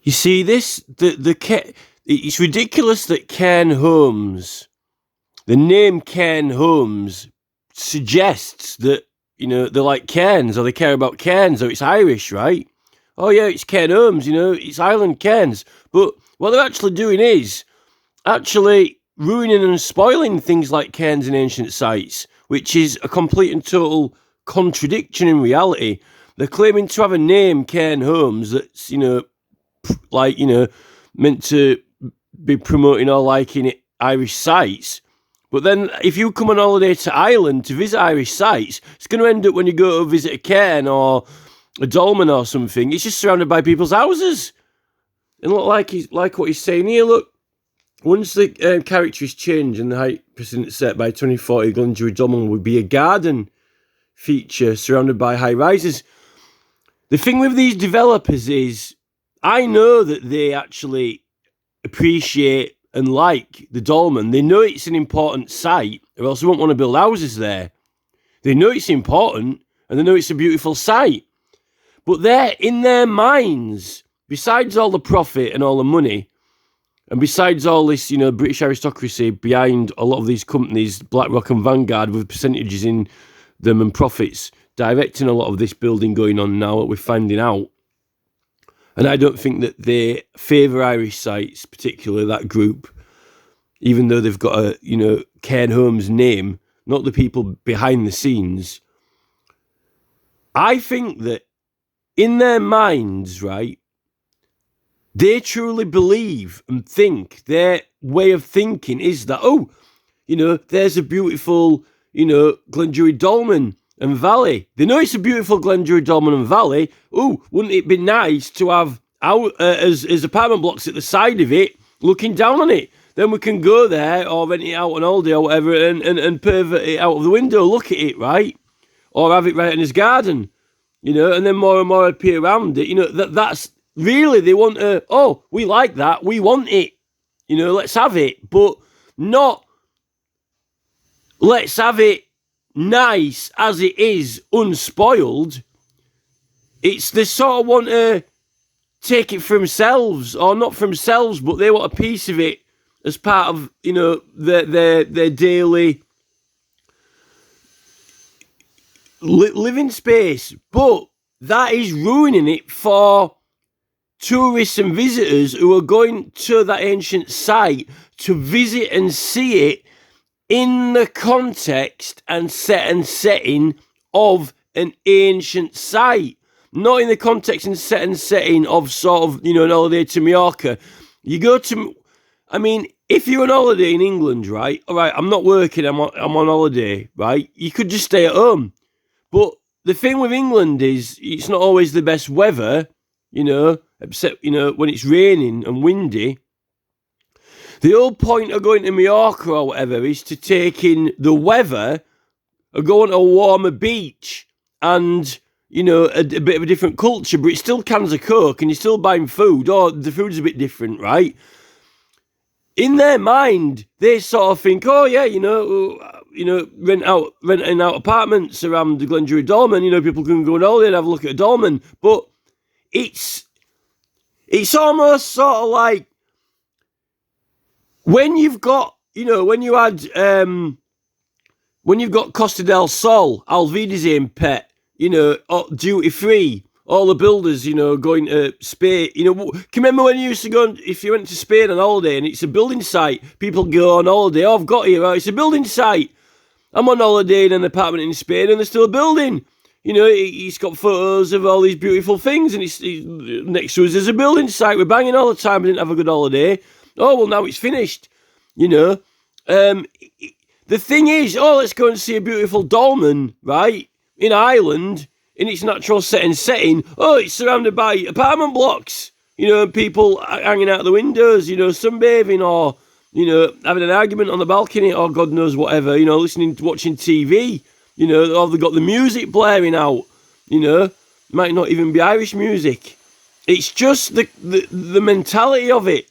You see this? It's ridiculous that Cairn Homes, the name Cairn Homes, suggests that, they're like Cairns, or they care about Cairns, or it's Irish, right? Oh yeah, it's Cairn Homes, it's Island Cairns. But what they're actually doing is actually ruining and spoiling things like cairns and ancient sites, which is a complete and total contradiction in reality. They're claiming to have a name, Cairn Homes, that's, meant to be promoting or liking Irish sites. But then if you come on holiday to Ireland to visit Irish sites, it's going to end up when you go to visit a cairn or a dolmen or something, it's just surrounded by people's houses. And look, like what he's saying here, look, once the character is changed and the height precedent set by 2040, Glendruid Dolmen would be a garden feature surrounded by high rises. The thing with these developers is, I know that they actually appreciate and like the dolmen. They know it's an important site, or else they won't want to build houses there. They know it's important, and they know it's a beautiful site. But they're, in their minds, besides all the profit and all the money, and besides all this, British aristocracy behind a lot of these companies, BlackRock and Vanguard, with percentages in them and profits, directing a lot of this building going on now that we're finding out. And I don't think that they favour Irish sites, particularly that group, even though they've got a, Cairn Homes name, not the people behind the scenes. I think that in their minds, right, they truly believe and think, their way of thinking is that, there's a beautiful, Glendruid Dolmen and Valley. They know it's a beautiful Glendruid Dolmen and Valley. Oh, wouldn't it be nice to have as apartment blocks at the side of it, looking down on it? Then we can go there or rent it out on holiday or whatever and pervert it out of the window, look at it, right? Or have it right in his garden, and then more and more appear around it. That's really, they want we like that, we want it, let's have it, but not let's have it nice as it is, unspoiled. It's they sort of want to take it for themselves, or not for themselves, but they want a piece of it as part of, their daily living space. But that is ruining it for tourists and visitors who are going to that ancient site to visit and see it in the context and setting of an ancient site. Not in the context and setting of sort of, an holiday to Mallorca. You go to, if you're on holiday in England, right? All right, I'm not working, I'm on holiday, right? You could just stay at home. But the thing with England is, it's not always the best weather, except, when it's raining and windy. The whole point of going to Mallorca or whatever is to take in the weather, or go on a warmer beach, and, a bit of a different culture, but it's still cans of Coke, and you're still buying food, or the food's a bit different, right? In their mind, they sort of think, renting out apartments around the Glendruid Dolmen, people can go on holiday and have a look at a dolmen. But it's almost sort of like when you've got, when you've got Costa del Sol, Alvidizine Pet, duty free, all the builders, going to Spain. Can you remember when you used to go, if you went to Spain on holiday and it's a building site, people go on holiday, I've got here, right? It's a building site. I'm on holiday in an apartment in Spain and there's still a building. He's got photos of all these beautiful things, and he's next to us there's a building site. We're banging all the time, we didn't have a good holiday. Oh, well, now it's finished. The thing is, let's go and see a beautiful dolmen, right, in Ireland, in its natural setting. Oh, it's surrounded by apartment blocks, people hanging out the windows, sunbathing, or, having an argument on the balcony, or God knows whatever, watching TV, or they've got the music blaring out, might not even be Irish music. It's just the mentality of it.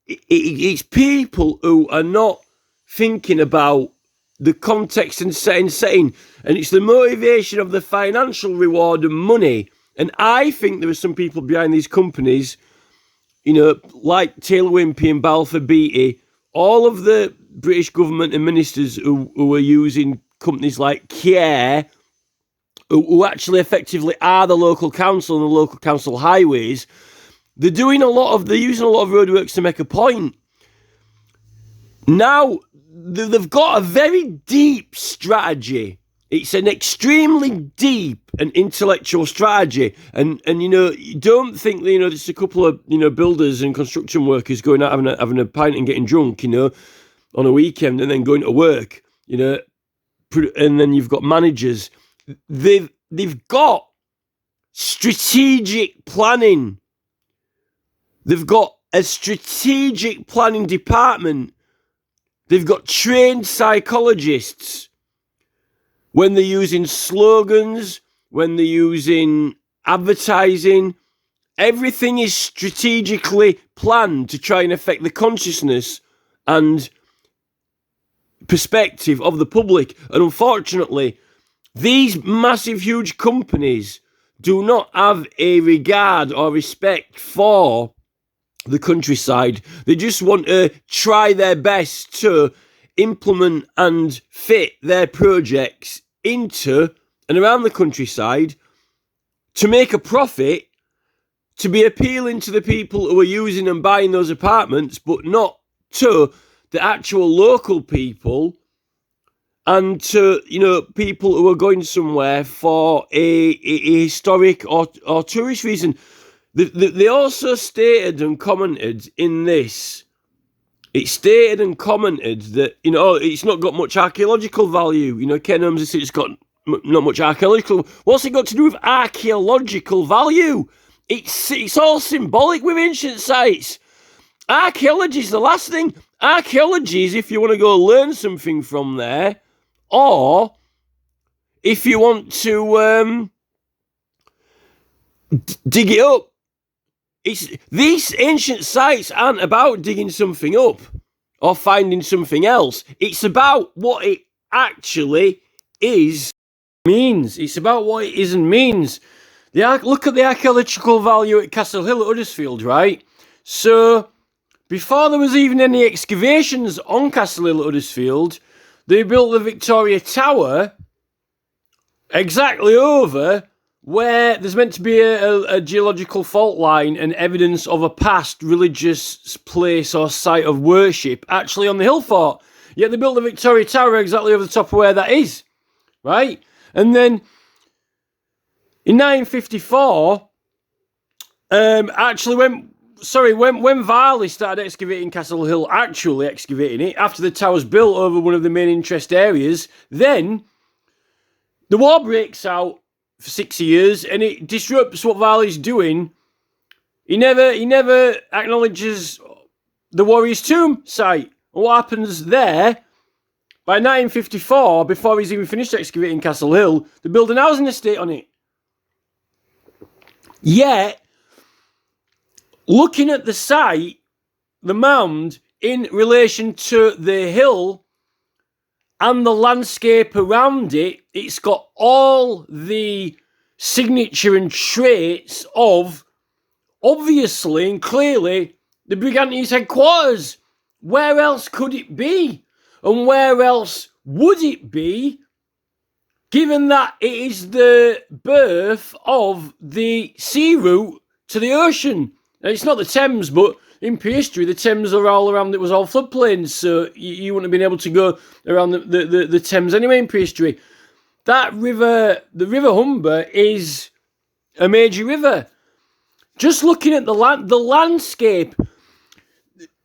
It's people who are not thinking about the context and setting, and it's the motivation of the financial reward and money. And I think there are some people behind these companies like Taylor Wimpey and Balfour Beatty, all of the British government and ministers who are using companies like Cairn, who actually effectively are the local council and the local council highways, they're using a lot of roadworks to make a point. Now, they've got a very deep strategy. It's an extremely deep and intellectual strategy. And you don't think, just a couple of, builders and construction workers going out having a pint and getting drunk, on a weekend and then going to work, and then you've got managers. They've got strategic planning. They've got a strategic planning department. They've got trained psychologists. When they're using slogans, when they're using advertising, everything is strategically planned to try and affect the consciousness and perspective of the public. And unfortunately, these massive, huge companies do not have a regard or respect for the countryside. They just want to try their best to implement and fit their projects into and around the countryside to make a profit, to be appealing to the people who are using and buying those apartments, but not to the actual local people and to, people who are going somewhere for a historic or tourist reason. They also stated and commented in this. It stated and commented that, it's not got much archaeological value. Cairn Homes has said it's got not much archaeological. What's it got to do with archaeological value? It's all symbolic with ancient sites. Archaeology is the last thing. Archaeology is if you want to go learn something from there, or if you want to dig it up. These ancient sites aren't about digging something up or finding something else. It's about what it actually means. It's about what it is and means. Look at the archaeological value at Castle Hill at Huddersfield, right? So, before there was even any excavations on Castle Hill at Huddersfield, they built the Victoria Tower exactly over where there's meant to be a geological fault line and evidence of a past religious place or site of worship actually on the hill fort. Yet they built the Victoria Tower exactly over the top of where that is, right? And then in 1954, when Varley started excavating Castle Hill, actually excavating it, after the tower's built over one of the main interest areas, then the war breaks out for 6 years, and it disrupts what Varley's doing. He never acknowledges the Warrior's Tomb site. And what happens there? By 1954, before he's even finished excavating Castle Hill, they build an housing estate on it. Yet, looking at the site, the mound, in relation to the hill and the landscape around it, it's got all the signature and traits of, obviously and clearly, the Brigantes headquarters. Where else could it be? And where else would it be, given that it is the birth of the sea route to the ocean? And it's not the Thames, but in prehistory, the Thames are all around, it was all floodplains, so you wouldn't have been able to go around the Thames anyway in prehistory. That river, the River Humber, is a major river. Just looking at the landscape,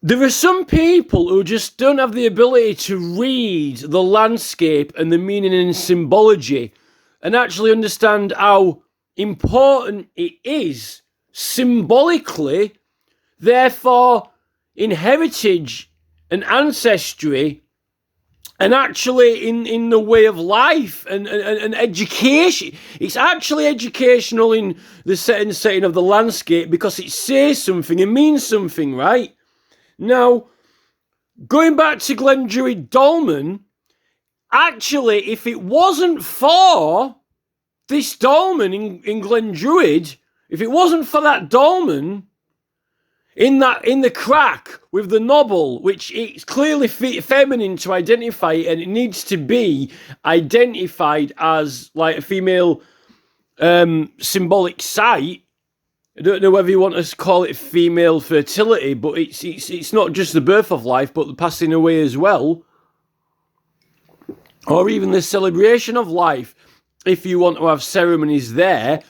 there are some people who just don't have the ability to read the landscape and the meaning and symbology and actually understand how important it is symbolically. Therefore, in heritage and ancestry, and actually in the way of life and education. It's actually educational in the setting of the landscape because it says something and means something, right? Now, going back to Glendruid Dolmen, actually, if it wasn't for this dolmen in Glendruid, if it wasn't for that dolmen, in the crack with the knobble, which it's clearly feminine to identify, and it needs to be identified as like a female symbolic site. I don't know whether you want to call it female fertility, but it's not just the birth of life, but the passing away as well, or even the celebration of life. If you want to have ceremonies there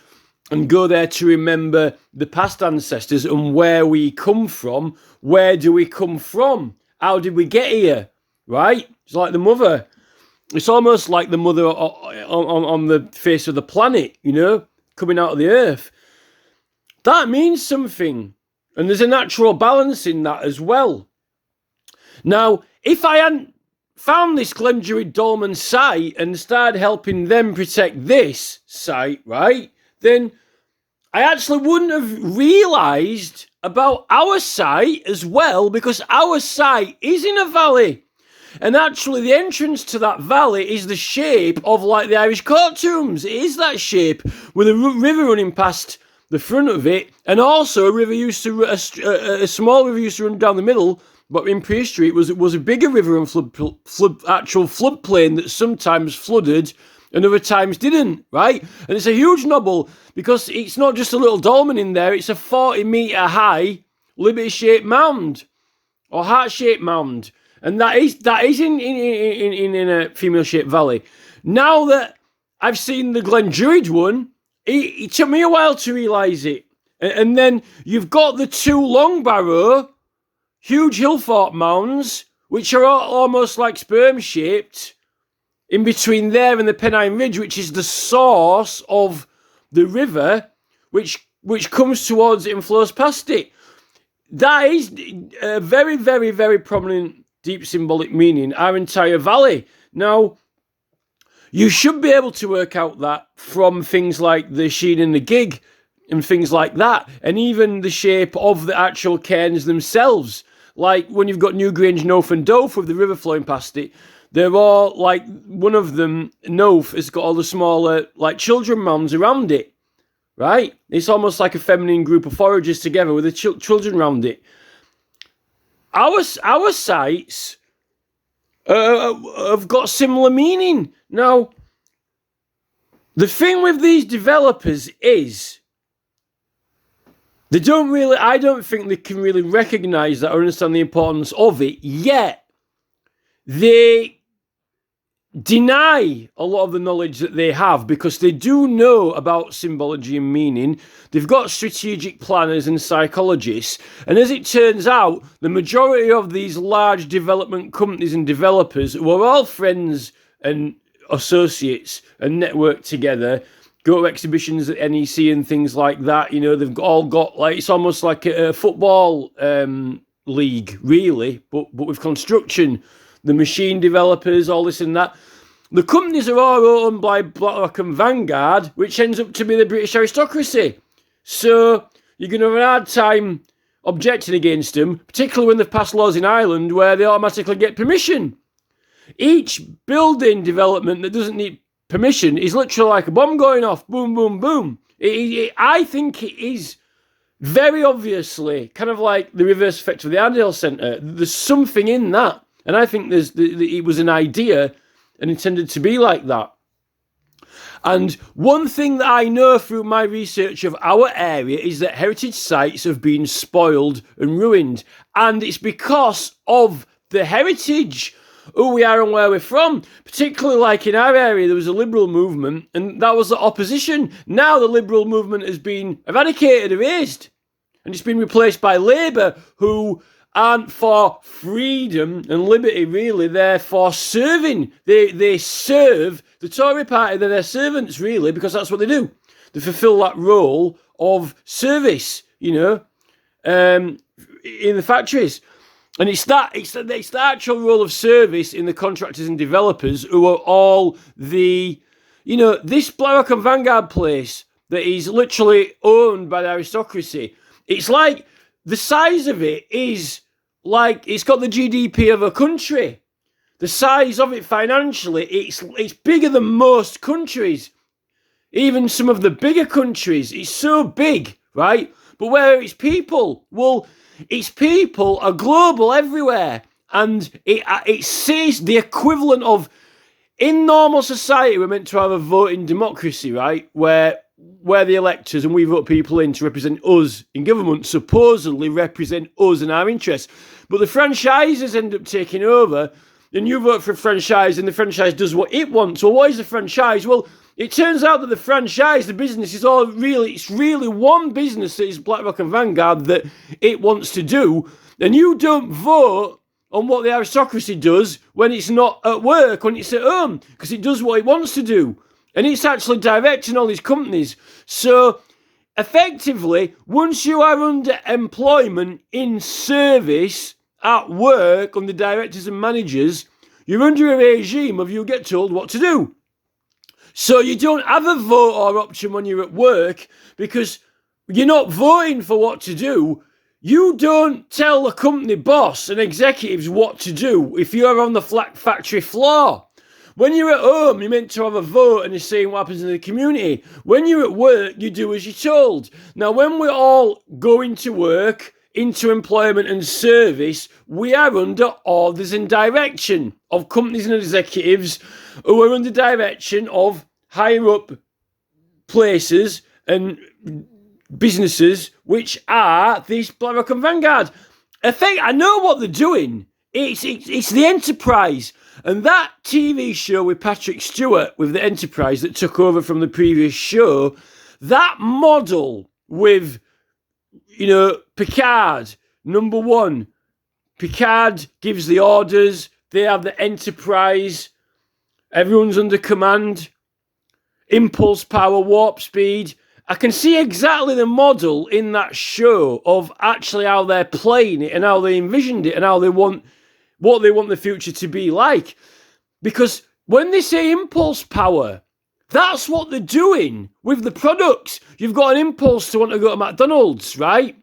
and go there to remember the past ancestors and where we come from, where do we come from? How did we get here? Right? It's like the mother. It's almost like the mother on the face of the planet, you know, coming out of the earth. That means something. And there's a natural balance in that as well. Now, if I hadn't found this Glendruid Dolmen site and started helping them protect this site, right, then I actually wouldn't have realised about our site as well, because our site is in a valley. And actually the entrance to that valley is the shape of like the Irish court tombs. It is that shape with a river running past the front of it, and also a river a small river used to run down the middle, but in prehistory it was a bigger river and actual floodplain that sometimes flooded and other times didn't, right? And it's a huge knobble because it's not just a little dolmen in there, it's a 40-metre high liberty-shaped mound or heart-shaped mound. And that is in a female-shaped valley. Now that I've seen the Glendruid one, it took me a while to realise it. And then you've got the two Long Barrow, huge hillfort mounds, which are almost like sperm-shaped, in between there and the Pennine Ridge, which is the source of the river, which comes towards it and flows past it. That is a very, very, very prominent deep symbolic meaning, our entire valley. Now, you should be able to work out that from things like the sheen and the gig and things like that, and even the shape of the actual cairns themselves. Like when you've got Newgrange, Noaf and Doaf with the river flowing past it, they're all like, one of them, Noaf, has got all the smaller like children mounds around it, right? It's almost like a feminine group of foragers together with the children around it. Our sites have got similar meaning. Now, the thing with these developers is I don't think they can really recognise that or understand the importance of it, yet they deny a lot of the knowledge that they have because they do know about symbology and meaning. They've got strategic planners and psychologists, and as it turns out, the majority of these large development companies and developers, who are all friends and associates and network together, go to exhibitions at NEC and things like that, you know, they've all got, like, it's almost like a football league, really, but with construction. The machine developers, all this and that. The companies are all owned by BlackRock and Vanguard, which ends up to be the British aristocracy. So you're going to have a hard time objecting against them, particularly when they've passed laws in Ireland where they automatically get permission. Each building development that doesn't need permission is literally like a bomb going off. Boom, boom, boom. I think it is very obviously kind of like the reverse effect of the Arndale Centre. There's something in that. And I think it was an idea and intended to be like that. And one thing that I know through my research of our area is that heritage sites have been spoiled and ruined. And it's because of the heritage, who we are and where we're from. Particularly like in our area, there was a liberal movement and that was the opposition. Now the liberal movement has been eradicated, erased. And it's been replaced by Labour, who aren't for freedom and liberty, really. They're for serving. They serve the Tory party. They're their servants, really, because that's what they do. They fulfil that role of service, you know, in the factories. And it's the actual role of service in the contractors and developers who are all the, you know, this BlackRock and Vanguard place that is literally owned by the aristocracy. It's like, the size of it is like, it's got the GDP of a country. The size of it financially, it's bigger than most countries. Even some of the bigger countries, it's so big, right? But where are its people? Well, its people are global everywhere. And it sees the equivalent of, in normal society, we're meant to have a voting democracy, right? Where the electors, and we vote people in to represent us in government, supposedly represent us and our interests. But the franchises end up taking over, and you vote for a franchise, and the franchise does what it wants. Well, what is a franchise? Well, it turns out that the franchise, the business, it's really one business that is BlackRock and Vanguard that it wants to do, and you don't vote on what the aristocracy does when it's not at work, when it's at home, because it does what it wants to do. And it's actually directing all these companies. So, effectively, once you are under employment in service at work under directors and managers, you're under a regime of you get told what to do. So you don't have a vote or option when you're at work because you're not voting for what to do. You don't tell the company boss and executives what to do if you're on the factory floor. When you're at home, you're meant to have a vote and you're saying what happens in the community. When you're at work, you do as you're told. Now, when we're all going to work, into employment and service, we are under orders and direction of companies and executives who are under direction of higher up places and businesses, which are this BlackRock and Vanguard. I know what they're doing. It's the Enterprise. And that TV show with Patrick Stewart, with the Enterprise that took over from the previous show, that model with, Picard, number one. Picard gives the orders. They have the Enterprise. Everyone's under command. Impulse power, warp speed. I can see exactly the model in that show of actually how they're playing it and how they envisioned it and how they want, what they want the future to be like. Because when they say impulse power, that's what they're doing with the products. You've got an impulse to want to go to McDonald's, right?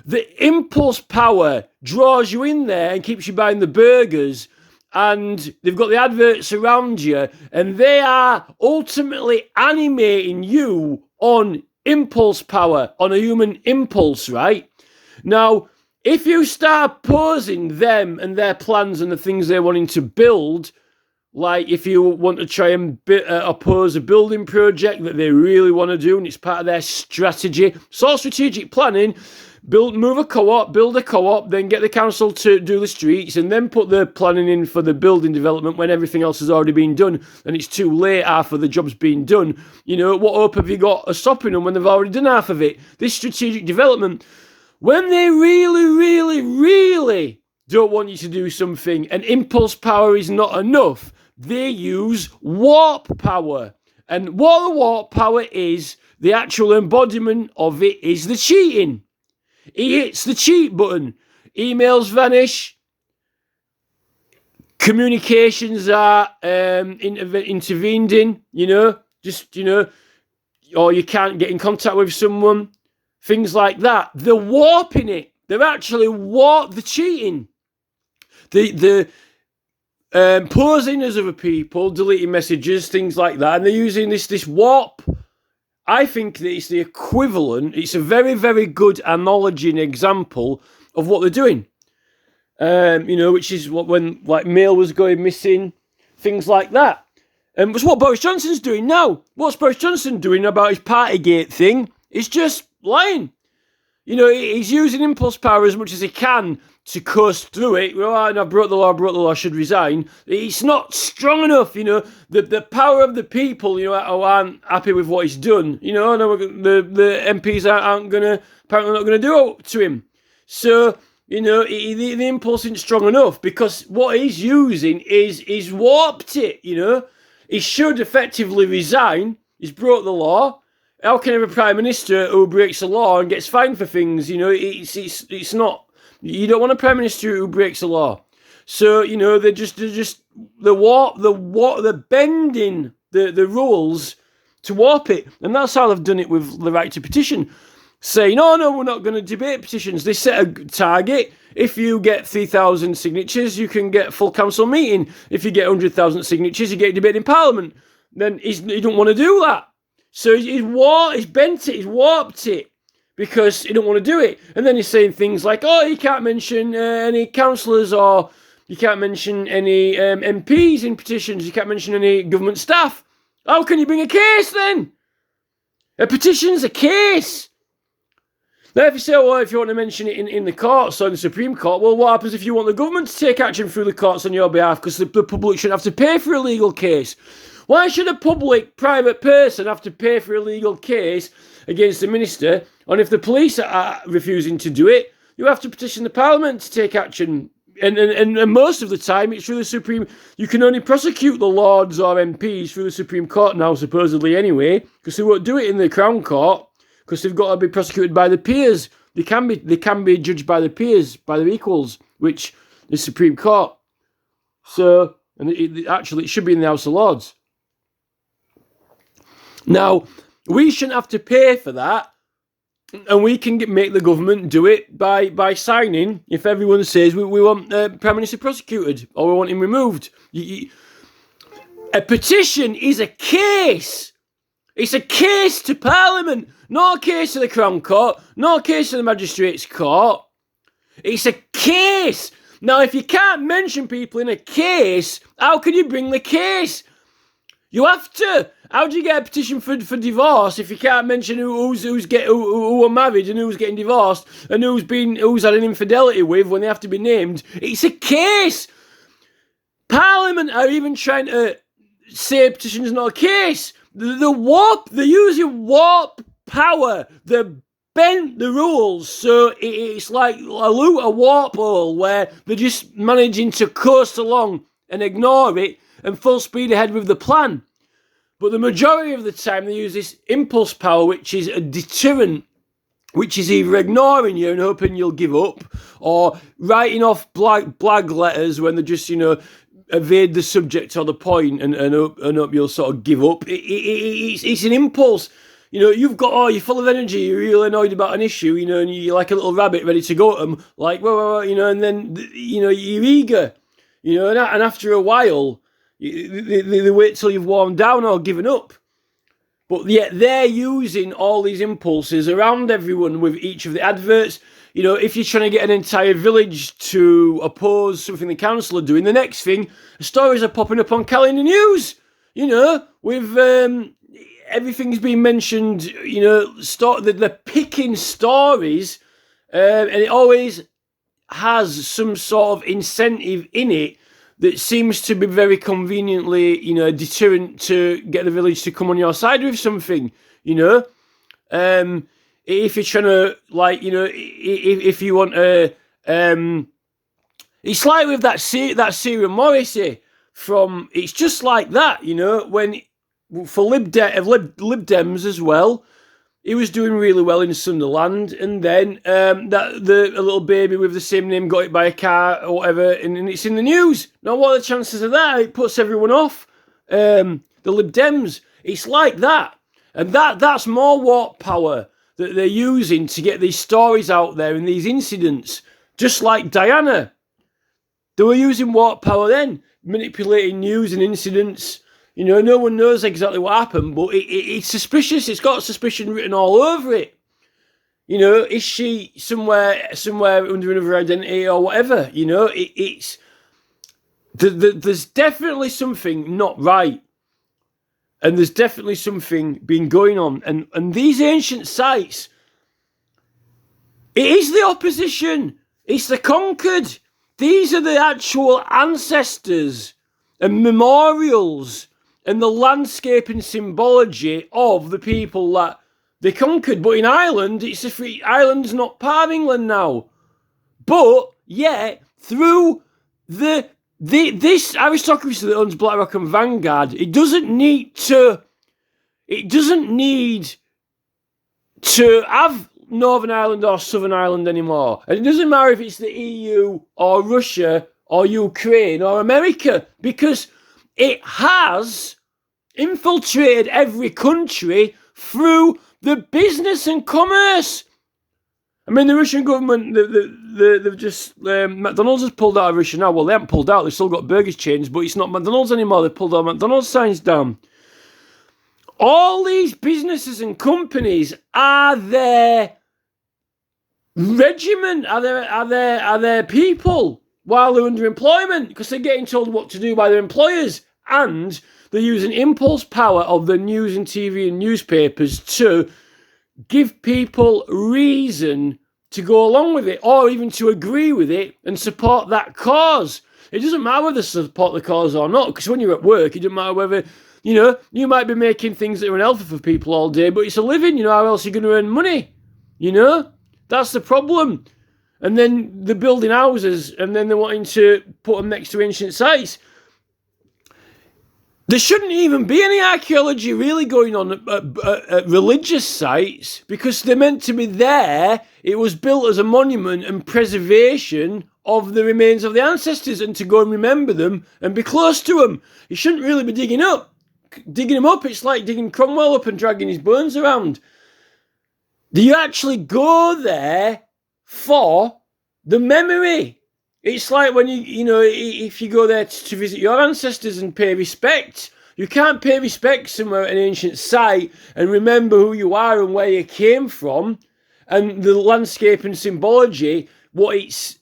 The impulse power draws you in there and keeps you buying the burgers, and they've got the adverts around you, and they are ultimately animating you on impulse power, on a human impulse, right? Now, if you start posing them and their plans and the things they're wanting to build, like if you want to try and oppose a building project that they really want to do and it's part of their strategy, it's all strategic planning. Move a co-op, build a co-op, then get the council to do the streets, and then put the planning in for the building development when everything else has already been done and it's too late after the job's been done. What hope have you got of stopping them when they've already done half of it? This strategic development, when they really, really, really don't want you to do something and impulse power is not enough, they use warp power. And what the warp power is, the actual embodiment of it is the cheating. He hits the cheat button. Emails vanish. Communications are intervened in, or you can't get in contact with someone. Things like that. They're warping it. They're actually the cheating. The posing as other people, deleting messages, things like that. And they're using this warp. I think that it's the equivalent. It's a very, very good analogy and example of what they're doing. Which is when mail was going missing, things like that. It's what Boris Johnson's doing now. What's Boris Johnson doing about his Partygate thing? It's just lying. He's using impulse power as much as he can to coast through it. I broke the law, I should resign. It's not strong enough, the power of the people, who aren't happy with what he's done. The MPs apparently not going to do it to him. So, the impulse isn't strong enough because what he's using is warped it, He should effectively resign. He's broke the law. How can you have a Prime Minister who breaks the law and gets fined for things? It's not. You don't want a Prime Minister who breaks the law. So, they're bending the rules to warp it. And that's how they've done it with the right to petition. Saying, no, we're not going to debate petitions. They set a target. If you get 3,000 signatures, you can get a full council meeting. If you get 100,000 signatures, you get a debate in Parliament. Then he don't want to do that. So he's bent it, he's warped it. because he don't want to do it. And then he's saying things like, oh, you can't mention any councillors, or you can't mention any MPs in petitions, you can't mention any government staff. How can you bring a case then? A petition's a case. Now, if you say, well, if you want to mention it in the courts or in the Supreme Court, well, what happens if you want the government to take action through the courts on your behalf, because the public shouldn't have to pay for a legal case? Why should a private person have to pay for a legal case against the minister? And if the police are refusing to do it, you have to petition the Parliament to take action. And most of the time, it's through the Supreme. You can only prosecute the Lords or MPs through the Supreme Court now, supposedly anyway, because they won't do it in the Crown Court, because they've got to be prosecuted by the peers. They can be judged by the peers, by their equals, which is Supreme Court. So, and it should be in the House of Lords. Now, we shouldn't have to pay for that, and we can make the government do it by signing. If everyone says we want Prime Minister prosecuted or we want him removed, a petition is a case. It's a case to Parliament, not a case to the Crown Court, not a case to the Magistrates' Court. It's a case. Now, if you can't mention people in a case, how can you bring the case? You have to. How do you get a petition for divorce if you can't mention who are married and who's getting divorced and who's had an infidelity with when they have to be named? It's a case. Parliament are even trying to say a petition is not a case. They're using warp power. They bent the rules, so it's like a warp hole where they're just managing to coast along and ignore it and full speed ahead with the plan. But the majority of the time they use this impulse power, which is a deterrent, which is either ignoring you and hoping you'll give up, or writing off blag letters when they just, evade the subject or the point and hope you'll sort of give up. It's an impulse. You're full of energy, you're really annoyed about an issue, and you're like a little rabbit ready to go at them, like, and then, you're eager, and after a while, they wait till you've warmed down or given up. But yet they're using all these impulses around everyone with each of the adverts. If you're trying to get an entire village to oppose something the council are doing, the next thing, stories are popping up on calendar news, with everything's being mentioned, they're picking stories, and it always has some sort of incentive in it that seems to be very conveniently, a deterrent to get the village to come on your side with something, if you're trying to, if you want to, it's like with that Cyril Morrissey from, it's just like that, when, for Lib Dems as well, he was doing really well in Sunderland, and then a little baby with the same name got hit by a car or whatever, and it's in the news. Now, what are the chances of that? It puts everyone off. The Lib Dems, it's like that, and that's more warp power that they're using to get these stories out there and these incidents. Just like Diana, they were using warp power then, manipulating news and incidents. No one knows exactly what happened, but it's suspicious. It's got suspicion written all over it. Is she somewhere under another identity or whatever? There's definitely something not right. And there's definitely something been going on. And these ancient sites, it is the opposition. It's the conquered. These are the actual ancestors and memorials and the landscape and symbology of the people that they conquered. But in Ireland, Ireland's not part of England now. But yet, through this aristocracy that owns BlackRock and Vanguard, it doesn't need to have Northern Ireland or Southern Ireland anymore. And it doesn't matter if it's the EU or Russia or Ukraine or America, because it has infiltrated every country through the business and commerce. I mean, the Russian government, they've just, McDonald's has pulled out of Russia now. Well, they haven't pulled out, they've still got burgers chains, but it's not McDonald's anymore. They've pulled our McDonald's signs down. All these businesses and companies are there regiment? Are there people while they're under employment because they're getting told what to do by their employers, and they're using impulse power of the news and TV and newspapers to give people reason to go along with it, or even to agree with it and support that cause. It doesn't matter whether they support the cause or not, because when you're at work, it doesn't matter whether, you might be making things that are unhealthy for people all day, but it's a living, how else are you going to earn money? That's the problem. And then they're building houses, and then they're wanting to put them next to ancient sites. There shouldn't even be any archaeology really going on at religious sites, because they're meant to be there. It was built as a monument and preservation of the remains of the ancestors, and to go and remember them and be close to them. You shouldn't really be digging them up. It's like digging Cromwell up and dragging his bones around. Do you actually go there for the memory? It's like when if you go there to visit your ancestors and pay respect. You can't pay respect somewhere at an ancient site and remember who you are and where you came from and the landscape and symbology, what it's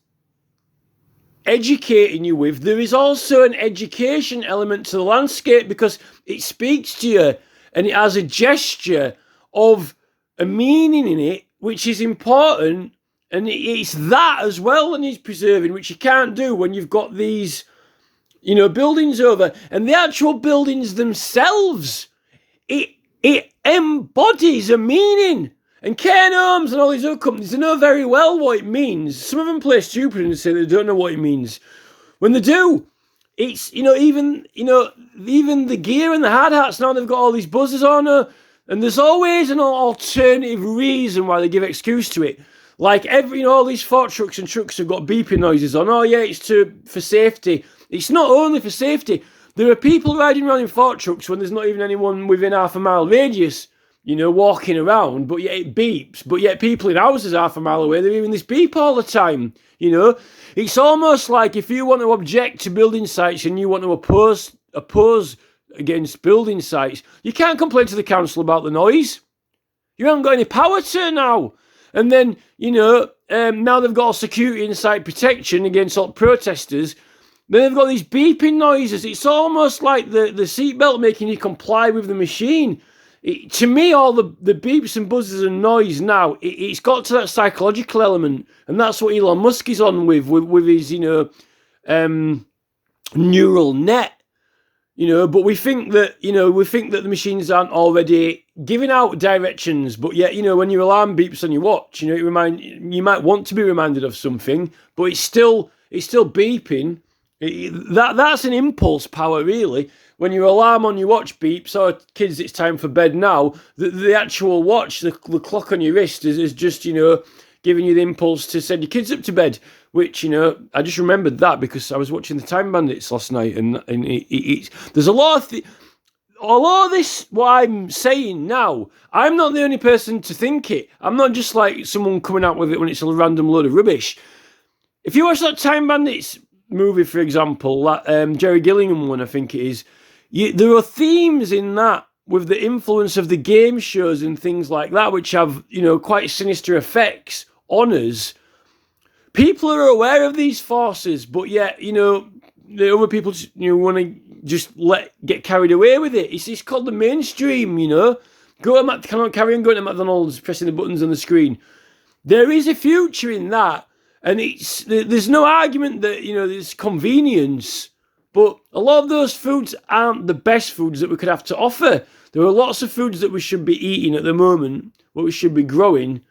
educating you with. There is also an education element to the landscape because it speaks to you and it has a gesture of a meaning in it, which is important. And it's that as well that needs preserving, which you can't do when you've got these, buildings over. And the actual buildings themselves, it embodies a meaning. And Cairn Homes and all these other companies, they know very well what it means. Some of them play stupid and say they don't know what it means. When they do, it's, even the gear and the hard hats now, they've got all these buzzers on her. And there's always an alternative reason why they give excuse to it. Like all these fork trucks and trucks have got beeping noises on. Oh yeah, it's for safety. It's not only for safety. There are people riding around in fork trucks when there's not even anyone within half a mile radius, walking around, but yet it beeps. But yet people in houses half a mile away, they're hearing this beep all the time, It's almost like if you want to object to building sites and you want to oppose against building sites, you can't complain to the council about the noise. You haven't got any power to now. And then, now they've got all security and site protection against all protesters. Then they've got these beeping noises. It's almost like the seatbelt making you comply with the machine. To me, all the beeps and buzzes and noise now, it's got to that psychological element. And that's what Elon Musk is on with his, neural net. But we think that the machines aren't already giving out directions. But yet, when your alarm beeps on your watch, you might want to be reminded of something, but it's still beeping. That's an impulse power, really. When your alarm on your watch beeps, "Oh, kids, it's time for bed now," the actual watch, the clock on your wrist is just, giving you the impulse to send your kids up to bed, which, I just remembered that because I was watching the Time Bandits last night, and there's a lot of although this, what I'm saying now, I'm not the only person to think it. I'm not just like someone coming out with it when it's a random load of rubbish. If you watch that Time Bandits movie, for example, that Jerry Gillingham one, I think it is, there are themes in that with the influence of the game shows and things like that, which have, quite sinister effects on us. People are aware of these forces, but yet, the other people, want to just get carried away with it. It's called the mainstream, Cannot carry on going to McDonald's, pressing the buttons on the screen. There is a future in that, and there's no argument that, there's convenience, but a lot of those foods aren't the best foods that we could have to offer. There are lots of foods that we should be eating at the moment, what we should be growing,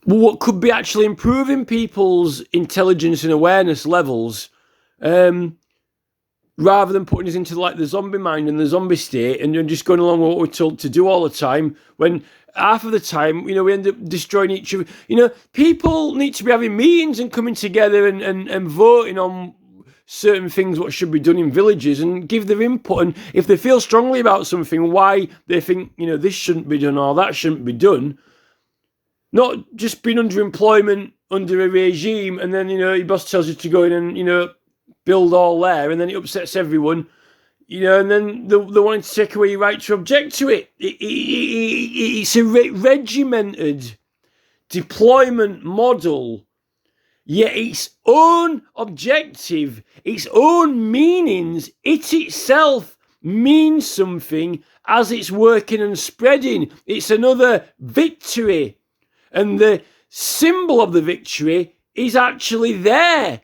what could be actually improving people's intelligence and awareness levels, rather than putting us into like the zombie mind and the zombie state and just going along with what we're told to do all the time, when half of the time, we end up destroying each other. People need to be having meetings and coming together and voting on certain things, what should be done in villages, and give their input. And if they feel strongly about something, why they think, this shouldn't be done or that shouldn't be done. Not just being under employment under a regime, and then, your boss tells you to go in and, build all there, and then it upsets everyone. and then they wanted to take away your right to object to it. It's a regimented deployment model, yet its own objective, its own meanings, it itself means something as it's working and spreading. It's another victory, and the symbol of the victory is actually there.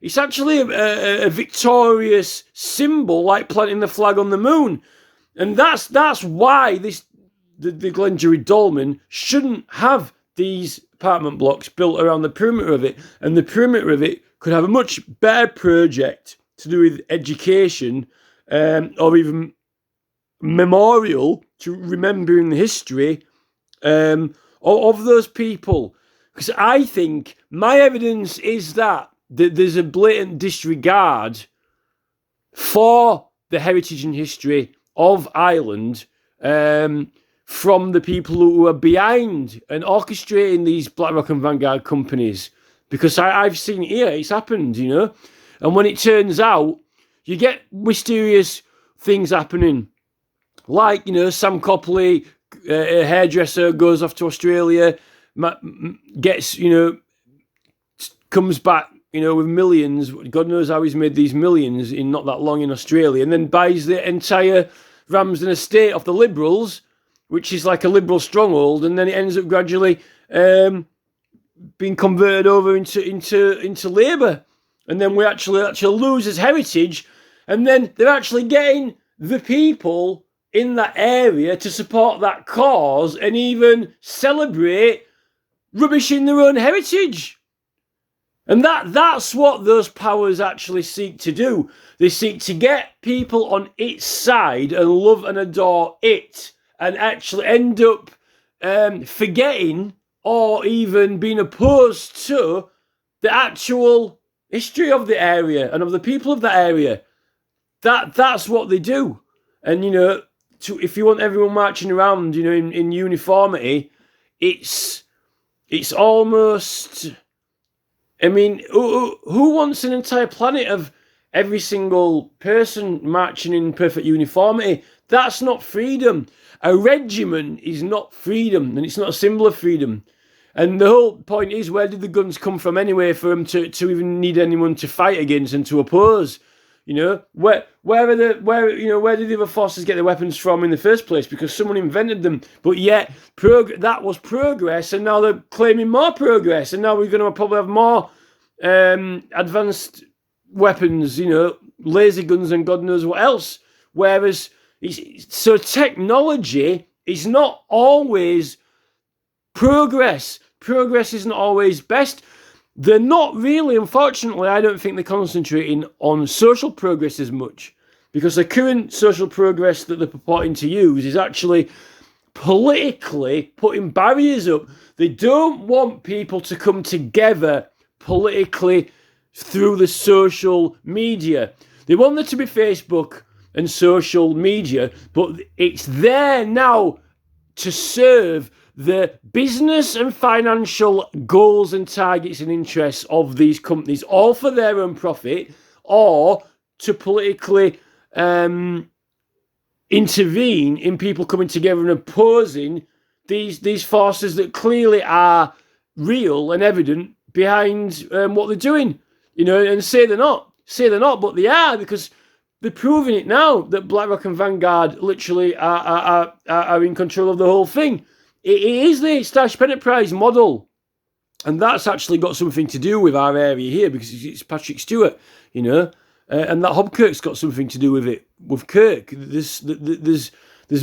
It's actually a victorious symbol, like planting the flag on the moon. And that's why the Glendruid Dolmen shouldn't have these apartment blocks built around the perimeter of it. And the perimeter of it could have a much better project to do with education, or even memorial to remembering the history of those people. Because I think my evidence is that there's a blatant disregard for the heritage and history of Ireland from the people who are behind and orchestrating these BlackRock and Vanguard companies. Because I've seen it here, it's happened, And when it turns out, you get mysterious things happening. Like, Sam Copley, a hairdresser, goes off to Australia, gets, comes back, with millions. God knows how he's made these millions in not that long in Australia, and then buys the entire Ramsden estate off the Liberals, which is like a Liberal stronghold, and then it ends up gradually being converted over into Labour, and then we actually lose his heritage, and then they're actually getting the people in that area to support that cause and even celebrate rubbishing their own heritage. And that's what those powers actually seek to do. They seek to get people on its side and love and adore it, and actually end up forgetting or even being opposed to the actual history of the area and of the people of that area. That's what they do. And, if you want everyone marching around, in uniformity, it's almost... I mean, who wants an entire planet of every single person marching in perfect uniformity? That's not freedom. A regiment is not freedom, and it's not a symbol of freedom. And the whole point is, where did the guns come from anyway for them to even need anyone to fight against and to oppose? Where did the other forces get their weapons from in the first place? Because someone invented them. But yet, that was progress, and now they're claiming more progress, and now we're going to probably have more advanced weapons, laser guns and God knows what else. Whereas, so technology is not always progress. Progress isn't always best. They're not really, unfortunately, I don't think they're concentrating on social progress as much, because the current social progress that they're purporting to use is actually politically putting barriers up. They don't want people to come together politically through the social media. They want there to be Facebook and social media, but it's there now to serve the business and financial goals and targets and interests of these companies, all for their own profit, or to politically intervene in people coming together and opposing these forces that clearly are real and evident behind what they're doing. And say they're not, but they are, because they're proving it now that BlackRock and Vanguard literally are in control of the whole thing. It is the Starship Enterprise model, and that's actually got something to do with our area here, because it's Patrick Stewart, and that Hobkirk's got something to do with it, with Kirk. There's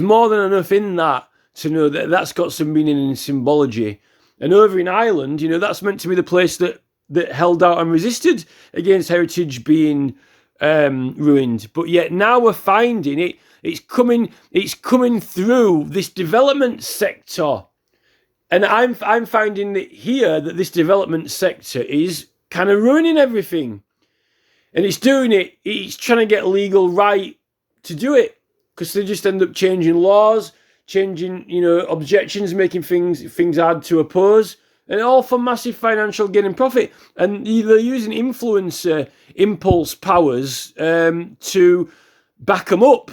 more than enough in that to know that that's got some meaning and symbology. And over in Ireland, that's meant to be the place that held out and resisted against heritage being ruined. But yet now we're finding it. It's coming through this development sector, and I'm finding that here that this development sector is kind of ruining everything, and it's doing it. It's trying to get legal right to do it, because they just end up changing laws, changing objections, making things hard to oppose, and all for massive financial gain and profit. And they're using influencer impulse powers to back them up.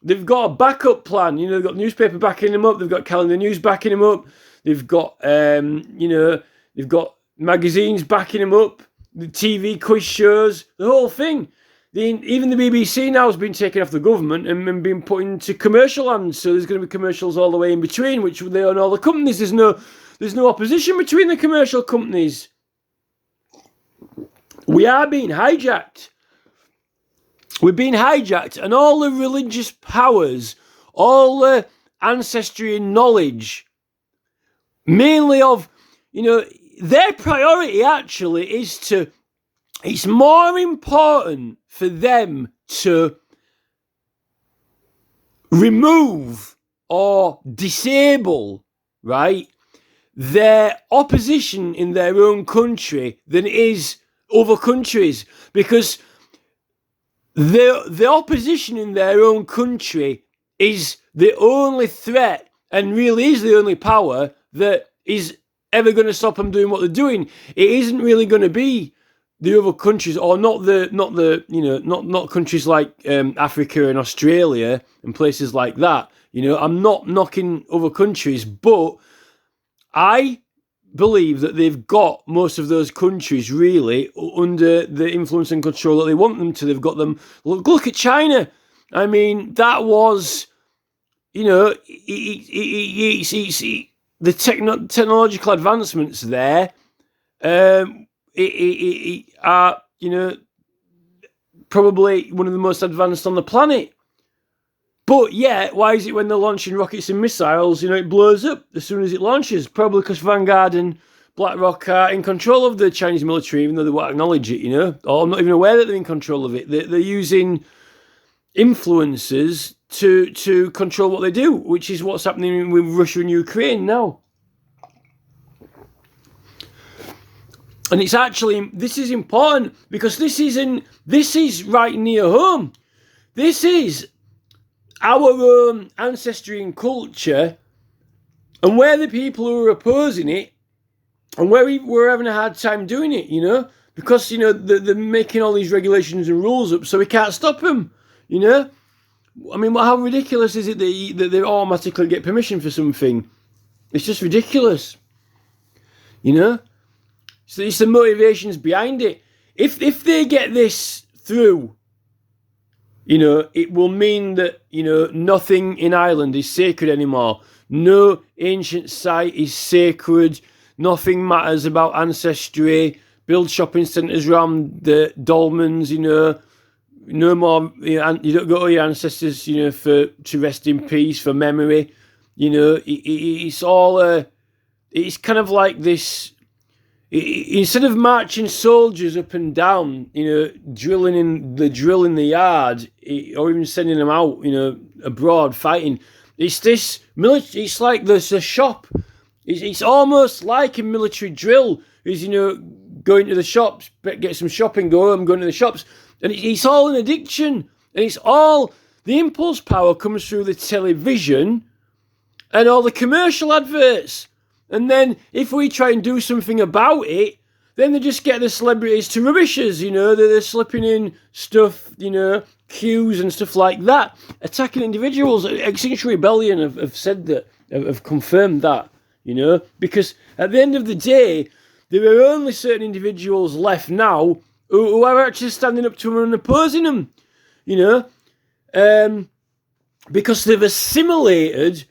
They've got a backup plan. You know, they've got newspaper backing them up. They've got calendar news backing them up. They've got, they've got magazines backing them up. The TV quiz shows, the whole thing. Even the BBC now has been taken off the government and been put into commercial hands. So there's going to be commercials all the way in between, which they own all the companies. There's no opposition between the commercial companies. We are being hijacked. We're being hijacked, and all the religious powers, all the ancestry and knowledge, mainly of, their priority actually is it's more important for them to remove or disable, right, their opposition in their own country than it is other countries, because the opposition in their own country is the only threat and really is the only power that is ever going to stop them doing what they're doing. It isn't really going to be the other countries, or not countries like Africa and Australia and places like that. I'm not knocking other countries, but I believe that they've got most of those countries really under the influence and control that they want them to. They've got them. Look at China. I mean, that was, the technological advancements there are, probably one of the most advanced on the planet. But yeah, why is it when they're launching rockets and missiles, it blows up as soon as it launches? Probably because Vanguard and BlackRock are in control of the Chinese military, even though they won't acknowledge it, Or I'm not even aware that they're in control of it. They're using influencers to control what they do, which is what's happening with Russia and Ukraine now. And it's actually, this is important because this is right near home. This is our own ancestry and culture, and we're the people who are opposing it, and we're having a hard time doing it, because, they're making all these regulations and rules up so we can't stop them, I mean, how ridiculous is it that they automatically get permission for something? It's just ridiculous, So it's the motivations behind it. If they get this through, it will mean that, nothing in Ireland is sacred anymore. No ancient site is sacred. Nothing matters about ancestry. Build shopping centres around the dolmens, no more, you don't go to your ancestors, to rest in peace, for memory. It's all, it's kind of like this. Instead of marching soldiers up and down, drilling in the yard, or even sending them out, abroad fighting, it's this military. It's like there's a shop. It's almost like a military drill. Is going to the shops, get some shopping, go home, going to the shops, and it's all an addiction. And it's all the impulse power comes through the television and all the commercial adverts. And then if we try and do something about it, then they just get the celebrities to rubbish us, they're slipping in stuff, cues and stuff like that, attacking individuals. Extinction Rebellion have said that, have confirmed that, because at the end of the day, there are only certain individuals left now who are actually standing up to them and opposing them, because they've assimilated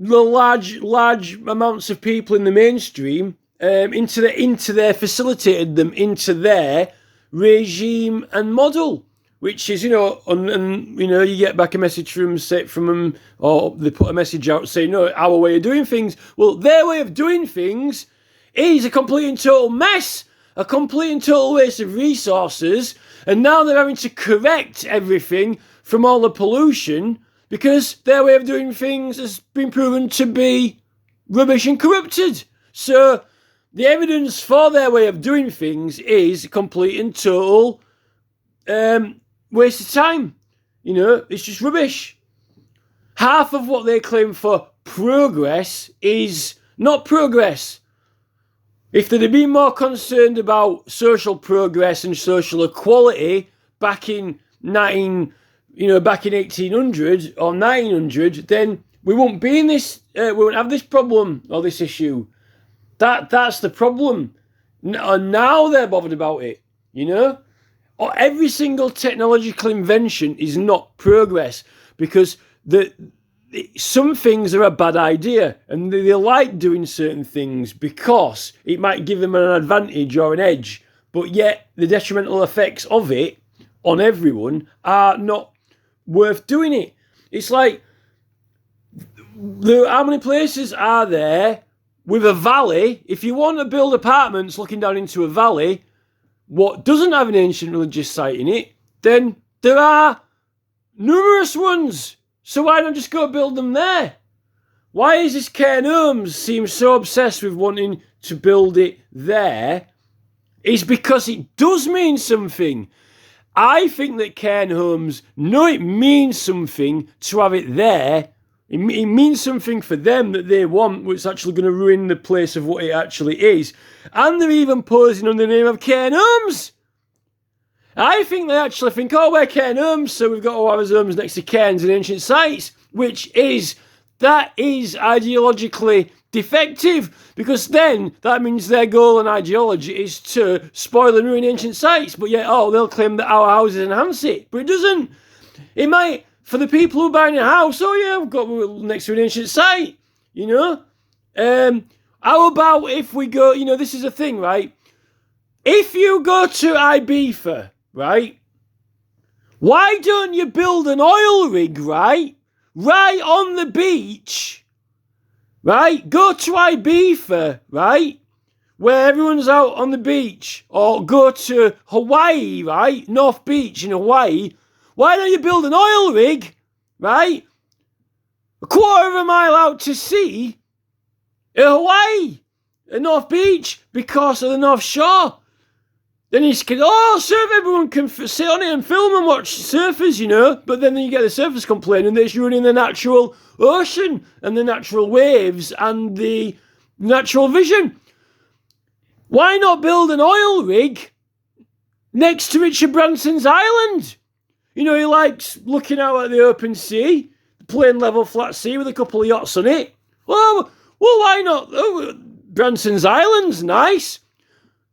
the large amounts of people in the mainstream facilitated them into their regime and model, which is, you get back a message from them, or they put a message out saying, no, our way of doing things. Well, their way of doing things is a complete and total mess, a complete and total waste of resources, and now they're having to correct everything from all the pollution, because their way of doing things has been proven to be rubbish and corrupted. So the evidence for their way of doing things is complete and total waste of time. It's just rubbish. Half of what they claim for progress is not progress. If they'd have been more concerned about social progress and social equality back in back in 1800 or 1900, then we won't be in this, we won't have this problem or this issue. That's the problem. And now they're bothered about it, Or every single technological invention is not progress, because some things are a bad idea, and they like doing certain things because it might give them an advantage or an edge, but yet the detrimental effects of it on everyone are not worth doing it. It's like, how many places are there with a valley? If you want to build apartments looking down into a valley, what doesn't have an ancient religious site in it, then there are numerous ones. So why not just go build them there? Why is this Cairn Homes seem so obsessed with wanting to build it there? It's because it does mean something. I think that Cairn Homes know it means something to have it there. It means something for them that they want, which is actually going to ruin the place of what it actually is. And they're even posing under the name of Cairn Homes. I think they actually think, we're Cairn Homes, so we've got all our homes next to cairns and ancient sites, that is ideologically defective, because then that means their goal and ideology is to spoil and ruin ancient sites, but yet, they'll claim that our houses enhance it, but it doesn't. It might, for the people who are buying a house, we've got next to an ancient site, How about if we go, this is a thing, right? If you go to Ibiza, right, why don't you build an oil rig, right on the beach, right? Go to Ibiza, right, where everyone's out on the beach, or go to Hawaii, right, North Beach in Hawaii. Why don't you build an oil rig, right, a quarter of a mile out to sea in Hawaii, at North Beach, because of the North Shore? Then you can, everyone can sit on it and film and watch surfers, but then you get the surfers complaining that it's ruining the natural ocean and the natural waves and the natural vision. Why not build an oil rig next to Richard Branson's island? He likes looking out at the open sea, the plain level flat sea with a couple of yachts on it. Well, why not? Branson's Island's nice.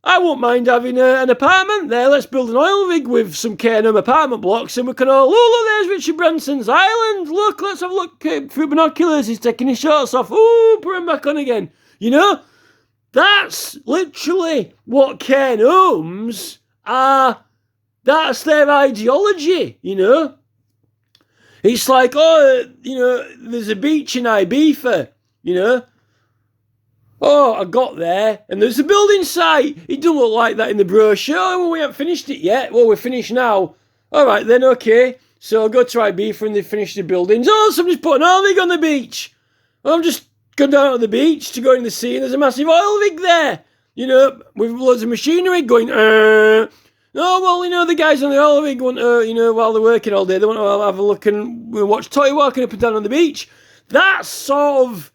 I won't mind having an apartment there. Let's build an oil rig with some Cairn Home apartment blocks, and we can all, look, there's Richard Branson's Island. Look, let's have a look through binoculars. He's taking his shorts off. Ooh, put him back on again. That's literally what Cairn Homes are. That's their ideology, It's like, there's a beach in Ibiza, I got there, and there's a building site. It don't look like that in the brochure. Well, we haven't finished it yet. Well, we're finished now. All right, then, okay. So I'll go to Ibiza, and they finish the buildings. Somebody's put an oil rig on the beach. I'm just going down to the beach to go in the sea, and there's a massive oil rig there, with loads of machinery going, the guys on the oil rig want to, while they're working all day, they want to have a look and watch Toy walking up and down on the beach. That's sort of,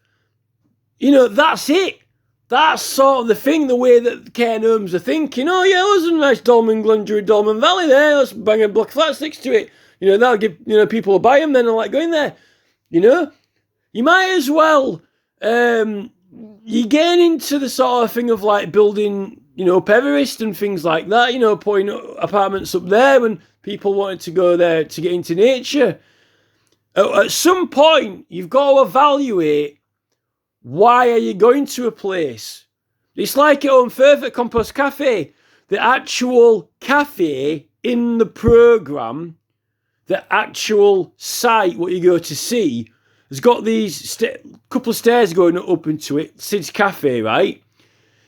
that's it. That's sort of the thing, the way that Cairn Homes are thinking. There's a nice Glendruid Dolmen Valley there. Let's bang a block of flats next to it. That'll give, people will buy them then and like going there. You might as well, you're getting into the sort of thing of like building, up Everest and things like that, putting apartments up there when people wanted to go there to get into nature. At some point, you've got to evaluate, why are you going to a place? It's like at Home Firth at Compost Cafe. The actual cafe in the programme, the actual site, what you go to see, has got these couple of stairs going up into it, Sid's Cafe, right?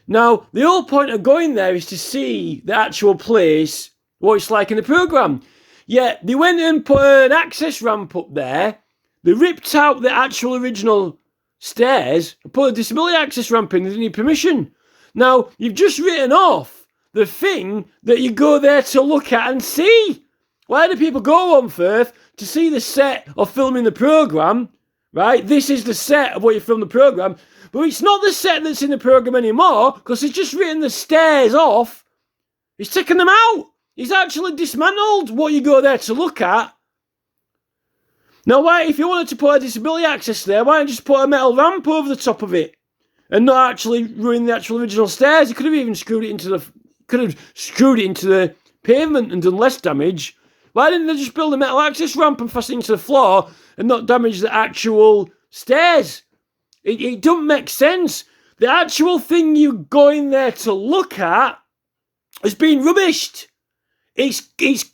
Now, the whole point of going there is to see the actual place, what it's like in the programme. Yet, they went and put an access ramp up there. They ripped out the actual original stairs and put a disability access ramp in. They didn't need permission. Now, you've just written off the thing that you go there to look at and see. Why do people go on Firth? To see the set of filming the programme, right? This is the set of what you film the programme. But it's not the set that's in the programme anymore, because he's just written the stairs off. He's taken them out. He's actually dismantled what you go there to look at. Now, why, if you wanted to put a disability access there, why not just put a metal ramp over the top of it and not actually ruin the actual original stairs? You could have even screwed it into the pavement and done less damage. Why didn't they just build a metal access ramp and fasten it into the floor and not damage the actual stairs? It doesn't make sense. The actual thing you go in there to look at has been rubbished. It's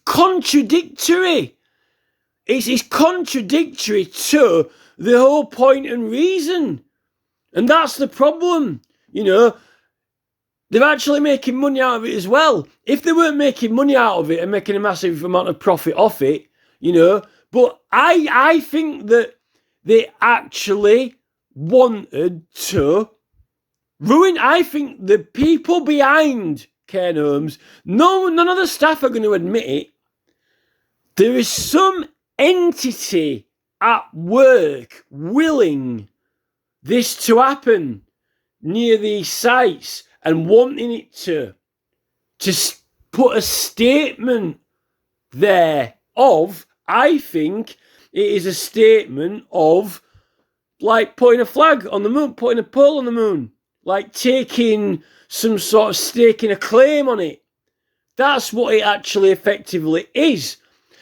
contradictory. It's contradictory to the whole point and reason. And that's the problem. You know, they're actually making money out of it as well. If they weren't making money out of it and making a massive amount of profit off it, you know, but I think that they actually wanted to ruin. I think the people behind Cairn Homes, none of the staff are going to admit it. There is some entity at work willing this to happen near these sites and wanting it to put a statement there of, I think it is a statement of, like putting a flag on the moon, putting a pole on the moon, like taking some sort of stake in a claim on it. That's what it actually effectively is.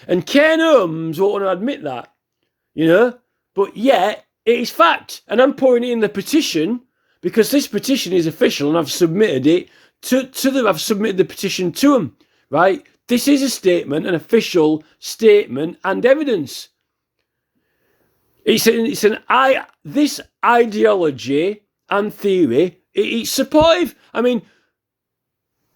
And Cairn Homes won't want to admit that, you know, but yet it is fact. And I'm putting it in the petition because this petition is official and I've submitted it to them. I've submitted the petition to them, right? This is a statement, an official statement and evidence. This ideology and theory, it's supportive. I mean,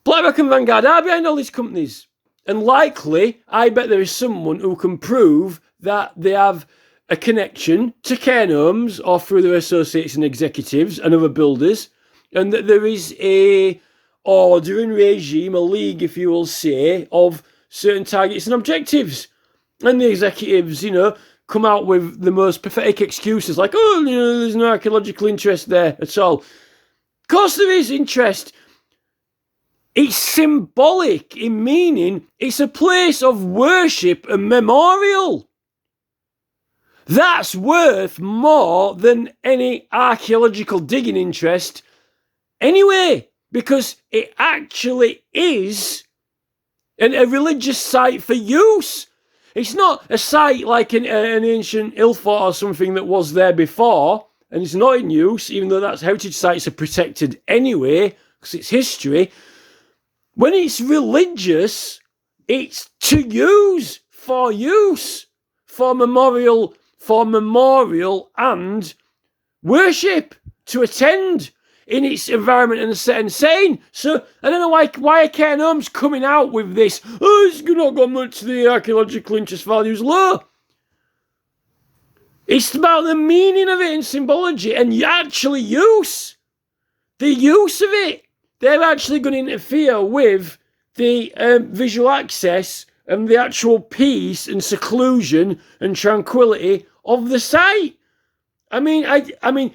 BlackRock and Vanguard are behind all these companies. And likely, I bet there is someone who can prove that they have a connection to Cairn Homes or through their associates and executives and other builders, and that there is a ordering regime, a league, if you will say, of certain targets and objectives. And the executives, you know, come out with the most pathetic excuses like, oh, you know, there's no archaeological interest there at all. Of course there is interest. It's symbolic in meaning it's a place of worship and memorial. That's worth more than any archaeological digging interest anyway, because it actually is a religious site for use. It's not a site like an ancient hill fort or something that was there before, and it's not in use, even though that's heritage sites are protected anyway, because it's history. When it's religious, it's to use, for memorial and worship, to attend in its environment and set and saying. So I don't know why are Cairn Homes coming out with this, oh, it's not got much, the archaeological interest value's low. It's about the meaning of it and symbology and actually use. The use of it. They're actually going to interfere with the visual access and the actual peace and seclusion and tranquility of the site. I mean,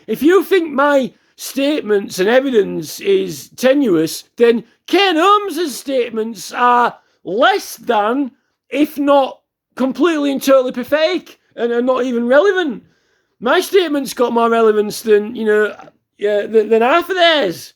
if you think my statements and evidence is tenuous, then Cairn Homes' statements are less than, if not completely and totally pathetic and are not even relevant. My statements got more relevance than, than half of theirs.